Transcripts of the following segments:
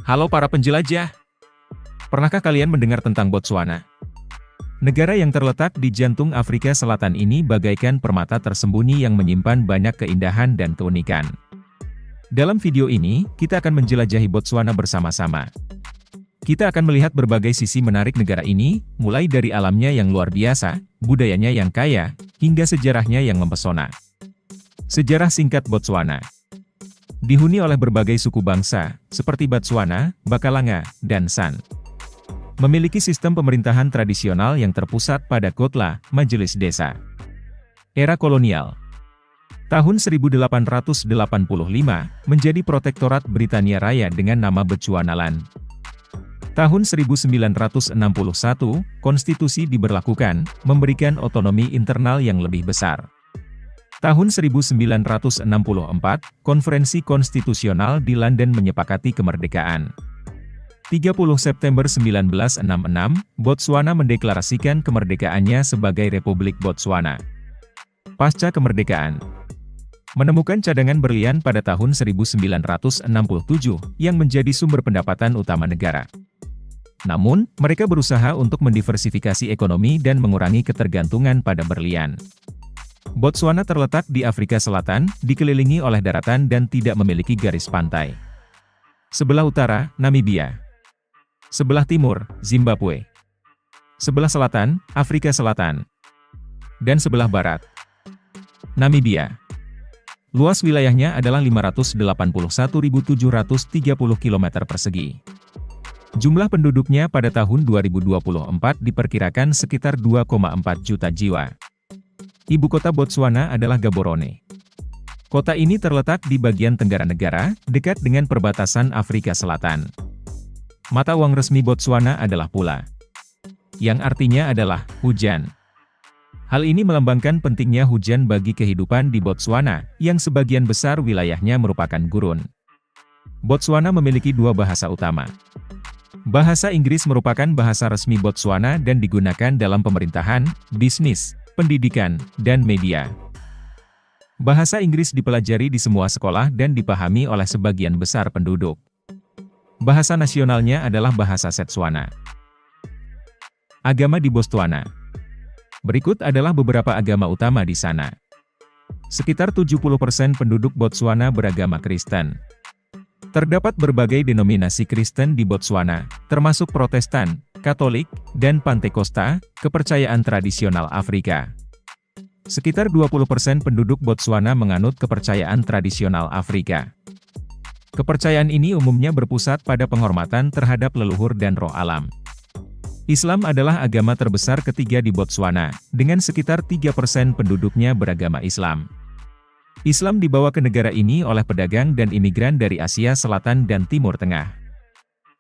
Halo para penjelajah. Pernahkah kalian mendengar tentang Botswana? Negara yang terletak di jantung Afrika Selatan ini bagaikan permata tersembunyi yang menyimpan banyak keindahan dan keunikan. Dalam video ini, kita akan menjelajahi Botswana bersama-sama. Kita akan melihat berbagai sisi menarik negara ini, mulai dari alamnya yang luar biasa, budayanya yang kaya, hingga sejarahnya yang mempesona. Sejarah singkat Botswana. Dihuni oleh berbagai suku bangsa, seperti Batswana, Bakalanga, dan San. Memiliki sistem pemerintahan tradisional yang terpusat pada Kotla, Majelis Desa. Era kolonial. Tahun 1885, menjadi protektorat Britania Raya dengan nama Bechuanaland. Tahun 1961, konstitusi diberlakukan, memberikan otonomi internal yang lebih besar. Tahun 1964, konferensi konstitusional di London menyepakati kemerdekaan. 30 September 1966, Botswana mendeklarasikan kemerdekaannya sebagai Republik Botswana. Pasca kemerdekaan, menemukan cadangan berlian pada tahun 1967, yang menjadi sumber pendapatan utama negara. Namun, mereka berusaha untuk mendiversifikasi ekonomi dan mengurangi ketergantungan pada berlian. Botswana terletak di Afrika Selatan, dikelilingi oleh daratan dan tidak memiliki garis pantai. Sebelah utara, Namibia. Sebelah timur, Zimbabwe. Sebelah selatan, Afrika Selatan. Dan sebelah barat, Namibia. Luas wilayahnya adalah 581.730 km persegi. Jumlah penduduknya pada tahun 2024 diperkirakan sekitar 2,4 juta jiwa. Ibu kota Botswana adalah Gaborone. Kota ini terletak di bagian tenggara negara, dekat dengan perbatasan Afrika Selatan. Mata uang resmi Botswana adalah pula, yang artinya adalah hujan. Hal ini melambangkan pentingnya hujan bagi kehidupan di Botswana, yang sebagian besar wilayahnya merupakan gurun. Botswana memiliki dua bahasa utama. Bahasa Inggris merupakan bahasa resmi Botswana dan digunakan dalam pemerintahan, bisnis, pendidikan, dan media. Bahasa Inggris dipelajari di semua sekolah dan dipahami oleh sebagian besar penduduk. Bahasa nasionalnya adalah bahasa Setswana. Agama di Botswana. Berikut adalah beberapa agama utama di sana. Sekitar 70% penduduk Botswana beragama Kristen. Terdapat berbagai denominasi Kristen di Botswana, termasuk Protestan, Katolik, dan Pantekosta, kepercayaan tradisional Afrika. Sekitar 20% penduduk Botswana menganut kepercayaan tradisional Afrika. Kepercayaan ini umumnya berpusat pada penghormatan terhadap leluhur dan roh alam. Islam adalah agama terbesar ketiga di Botswana, dengan sekitar 3% penduduknya beragama Islam. Islam dibawa ke negara ini oleh pedagang dan imigran dari Asia Selatan dan Timur Tengah.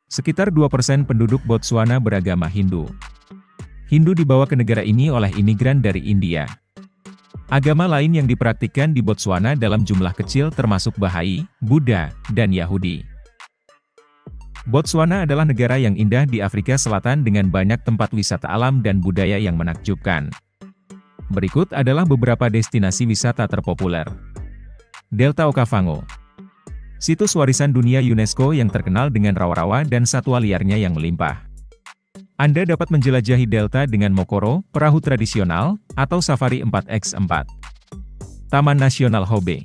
Sekitar 2% penduduk Botswana beragama Hindu. Hindu dibawa ke negara ini oleh imigran dari India. Agama lain yang dipraktikkan di Botswana dalam jumlah kecil termasuk Bahai, Buddha, dan Yahudi. Botswana adalah negara yang indah di Afrika Selatan dengan banyak tempat wisata alam dan budaya yang menakjubkan. Berikut adalah beberapa destinasi wisata terpopuler. Delta Okavango. Situs warisan dunia UNESCO yang terkenal dengan rawa-rawa dan satwa liarnya yang melimpah. Anda dapat menjelajahi delta dengan mokoro, perahu tradisional, atau safari 4x4. Taman Nasional Hobe.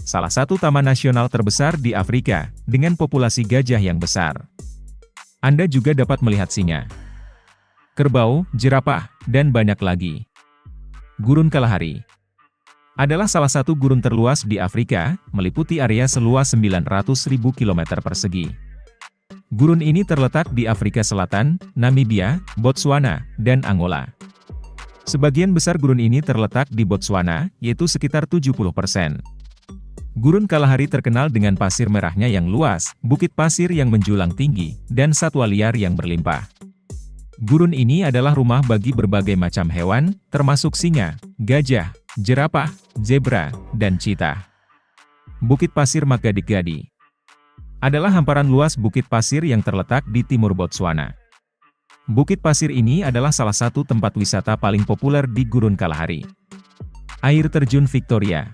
Salah satu taman nasional terbesar di Afrika, dengan populasi gajah yang besar. Anda juga dapat melihat singa, kerbau, jerapah, dan banyak lagi. Gurun Kalahari adalah salah satu gurun terluas di Afrika, meliputi area seluas 900.000 km persegi. Gurun ini terletak di Afrika Selatan, Namibia, Botswana, dan Angola. Sebagian besar gurun ini terletak di Botswana, yaitu sekitar 70%. Gurun Kalahari terkenal dengan pasir merahnya yang luas, bukit pasir yang menjulang tinggi, dan satwa liar yang berlimpah. Gurun ini adalah rumah bagi berbagai macam hewan, termasuk singa, gajah, jerapah, zebra, dan cheetah. Bukit Pasir Makgadikgadi adalah hamparan luas bukit pasir yang terletak di timur Botswana. Bukit pasir ini adalah salah satu tempat wisata paling populer di Gurun Kalahari. Air Terjun Victoria.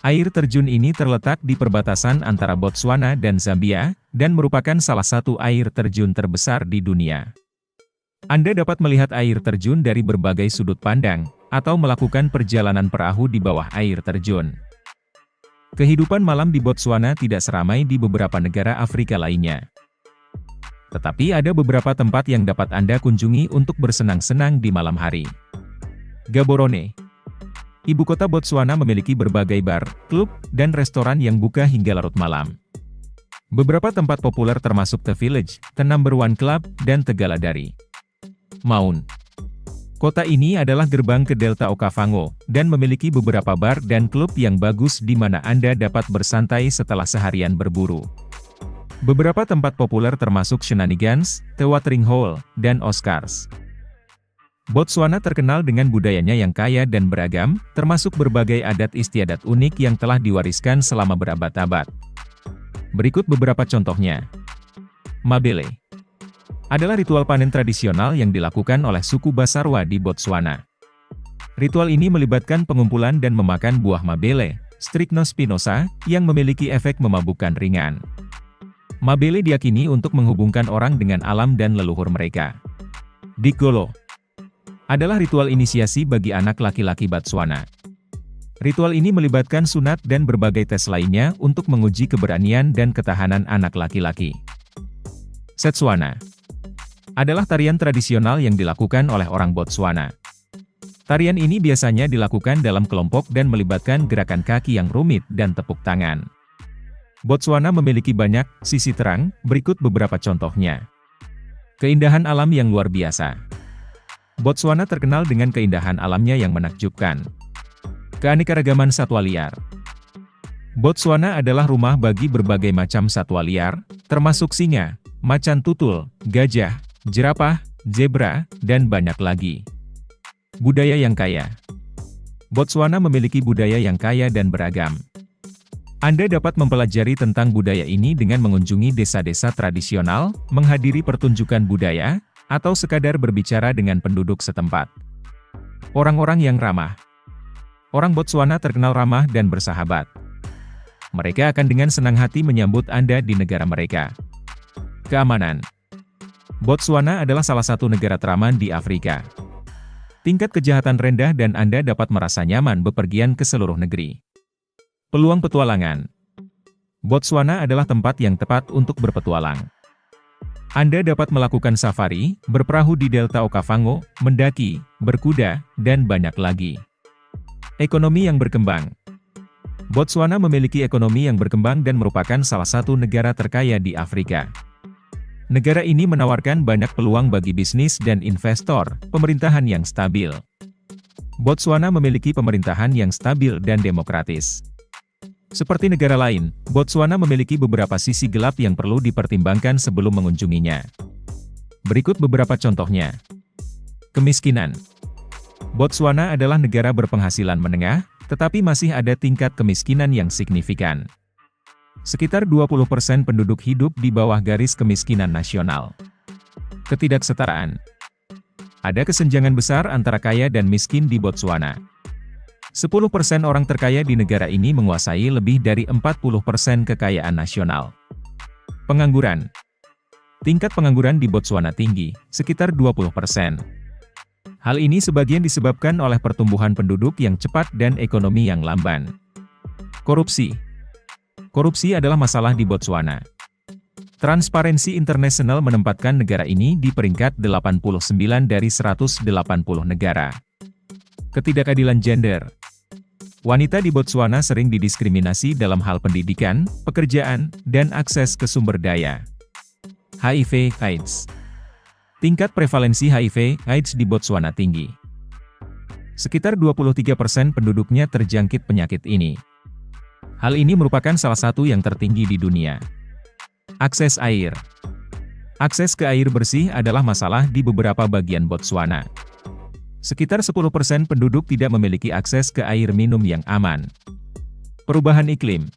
Air terjun ini terletak di perbatasan antara Botswana dan Zambia, dan merupakan salah satu air terjun terbesar di dunia. Anda dapat melihat air terjun dari berbagai sudut pandang, atau melakukan perjalanan perahu di bawah air terjun. Kehidupan malam di Botswana tidak seramai di beberapa negara Afrika lainnya. Tetapi ada beberapa tempat yang dapat Anda kunjungi untuk bersenang-senang di malam hari. Gaborone. Ibu kota Botswana memiliki berbagai bar, klub, dan restoran yang buka hingga larut malam. Beberapa tempat populer termasuk The Village, The Number One Club, dan The Galadari. Maun. Kota ini adalah gerbang ke Delta Okavango, dan memiliki beberapa bar dan klub yang bagus di mana Anda dapat bersantai setelah seharian berburu. Beberapa tempat populer termasuk Shenanigans, The Watering Hole, dan Oscars. Botswana terkenal dengan budayanya yang kaya dan beragam, termasuk berbagai adat istiadat unik yang telah diwariskan selama berabad-abad. Berikut beberapa contohnya. Mabele adalah ritual panen tradisional yang dilakukan oleh suku Basarwa di Botswana. Ritual ini melibatkan pengumpulan dan memakan buah mabele, Strychnos spinosa, yang memiliki efek memabukkan ringan. Mabele diyakini untuk menghubungkan orang dengan alam dan leluhur mereka. Dikgolo adalah ritual inisiasi bagi anak laki-laki Botswana. Ritual ini melibatkan sunat dan berbagai tes lainnya untuk menguji keberanian dan ketahanan anak laki-laki. Setswana adalah tarian tradisional yang dilakukan oleh orang Botswana. Tarian ini biasanya dilakukan dalam kelompok dan melibatkan gerakan kaki yang rumit dan tepuk tangan. Botswana memiliki banyak sisi terang, berikut beberapa contohnya. Keindahan alam yang luar biasa. Botswana terkenal dengan keindahan alamnya yang menakjubkan. Keanekaragaman satwa liar. Botswana adalah rumah bagi berbagai macam satwa liar, termasuk singa, macan tutul, gajah, jerapah, zebra, dan banyak lagi. Budaya yang kaya. Botswana memiliki budaya yang kaya dan beragam. Anda dapat mempelajari tentang budaya ini dengan mengunjungi desa-desa tradisional, menghadiri pertunjukan budaya, atau sekadar berbicara dengan penduduk setempat. Orang-orang yang ramah. Orang Botswana terkenal ramah dan bersahabat. Mereka akan dengan senang hati menyambut Anda di negara mereka. Keamanan. Botswana adalah salah satu negara teraman di Afrika. Tingkat kejahatan rendah dan Anda dapat merasa nyaman bepergian ke seluruh negeri. Peluang petualangan. Botswana adalah tempat yang tepat untuk berpetualang. Anda dapat melakukan safari, berperahu di Delta Okavango, mendaki, berkuda, dan banyak lagi. Ekonomi yang berkembang. Botswana memiliki ekonomi yang berkembang dan merupakan salah satu negara terkaya di Afrika. Negara ini menawarkan banyak peluang bagi bisnis dan investor, pemerintahan yang stabil. Botswana memiliki pemerintahan yang stabil dan demokratis. Seperti negara lain, Botswana memiliki beberapa sisi gelap yang perlu dipertimbangkan sebelum mengunjunginya. Berikut beberapa contohnya. Kemiskinan. Botswana adalah negara berpenghasilan menengah, tetapi masih ada tingkat kemiskinan yang signifikan. Sekitar 20% penduduk hidup di bawah garis kemiskinan nasional. Ketidaksetaraan. Ada kesenjangan besar antara kaya dan miskin di Botswana. 10% orang terkaya di negara ini menguasai lebih dari 40% kekayaan nasional. Pengangguran. Tingkat pengangguran di Botswana tinggi, sekitar 20%. Hal ini sebagian disebabkan oleh pertumbuhan penduduk yang cepat dan ekonomi yang lamban. Korupsi. Korupsi adalah masalah di Botswana. Transparency International menempatkan negara ini di peringkat 89 dari 180 negara. Ketidakadilan gender. Wanita di Botswana sering didiskriminasi dalam hal pendidikan, pekerjaan, dan akses ke sumber daya. HIV/AIDS. Tingkat prevalensi HIV/AIDS di Botswana tinggi. Sekitar 23% penduduknya terjangkit penyakit ini. Hal ini merupakan salah satu yang tertinggi di dunia. Akses air. Akses ke air bersih adalah masalah di beberapa bagian Botswana. Sekitar 10% penduduk tidak memiliki akses ke air minum yang aman. Perubahan iklim.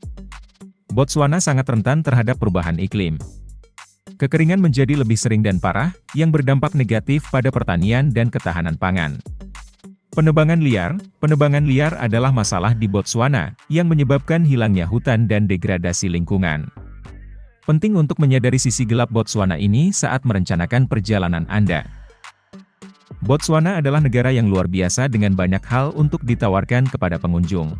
Botswana sangat rentan terhadap perubahan iklim. Kekeringan menjadi lebih sering dan parah, yang berdampak negatif pada pertanian dan ketahanan pangan. Penebangan liar adalah masalah di Botswana, yang menyebabkan hilangnya hutan dan degradasi lingkungan. Penting untuk menyadari sisi gelap Botswana ini saat merencanakan perjalanan Anda. Botswana adalah negara yang luar biasa dengan banyak hal untuk ditawarkan kepada pengunjung.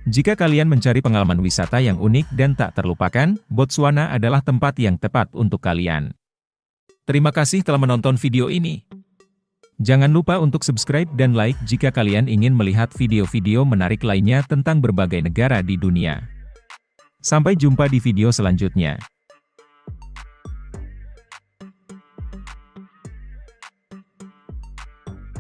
Jika kalian mencari pengalaman wisata yang unik dan tak terlupakan, Botswana adalah tempat yang tepat untuk kalian. Terima kasih telah menonton video ini. Jangan lupa untuk subscribe dan like jika kalian ingin melihat video-video menarik lainnya tentang berbagai negara di dunia. Sampai jumpa di video selanjutnya.